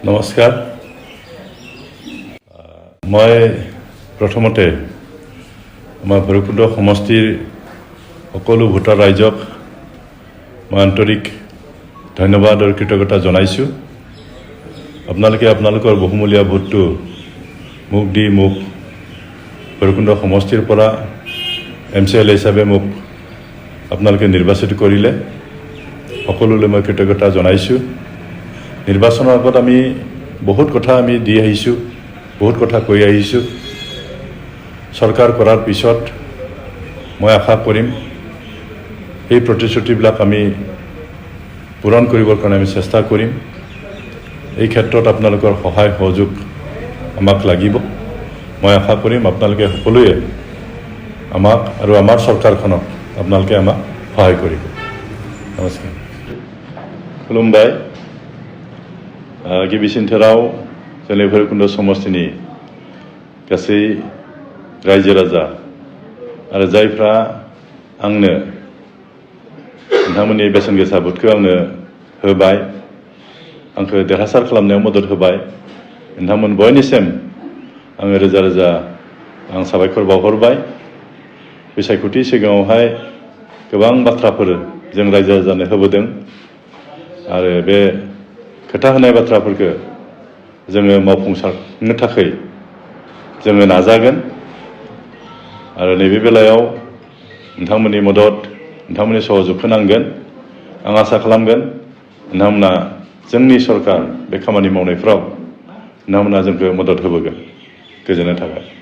নমস্কাৰ মই প্ৰথমতে আমাৰ ভৈৰৱকুণ্ড সমষ্টিৰ সকলো ভোটাৰ ৰাইজক মই আন্তৰিক ধন্যবাদ আৰু কৃতজ্ঞতা জনাইছোঁ। আপোনালোকৰ বহুমূলীয়া ভোটটো মোক দি ভৈৰৱকুণ্ড সমষ্টিৰ পৰা MCL হিচাপে মোক আপোনালোকে নিৰ্বাচিত কৰিলে। সকলোলৈ মই কৃতজ্ঞতা জনাইছোঁ। নিৰ্বাচনৰ আগত আমি বহুত কথা দি আহিছোঁ, বহুত কথা কৈ আহিছোঁ। চৰকাৰ কৰাৰ পিছত মই আশা কৰিম এই প্ৰতিশ্ৰুতিবিলাক আমি পূৰণ কৰিবৰ কাৰণে আমি চেষ্টা কৰিম। এই ক্ষেত্ৰত আপোনালোকৰ সহায় সহযোগ আমাক লাগিব। মই আশা কৰিম আপোনালোকে সকলোৱে আমাক আৰু আমাৰ চৰকাৰখনক আপোনালোকে আমাক সহায় কৰিব। নমস্কাৰ। खुलुमबाय। गिबिसिनथाराव जोंनि भैरबकुण्ड समष्टिनि गासै रायजो राजा आरो जायफ्रा आंनो नोंथांमोननि बेसेन गोसा भोटखौ आंनो होबाय, आंखौ देरहासार खालामनायाव मदद होबाय, नोंथांमोन बयनिसिम आङो रोजा रोजा आं साबायखर बावहरबाय। बिसायख'थि सिगाङावहाय गोबां बाथ्राफोर जों रायजो राजानो होबोदों आरो बे खोथा होनाय बाथ्राफोरखौ जोङो मावफुंसारनो थाखाय जोङो नाजागोन आरो नैबे बेलायाव नोंथांमोननि मदद, नोंथांमोननि सहयोगखौ नांगोन। आं आसा खालामगोन नोंथांमोना जोंनि सरकार बे खामानि मावनायफ्राव नोंथांमोना जोंखौ मदद होबोगोन। गोजोननाय थाबाय।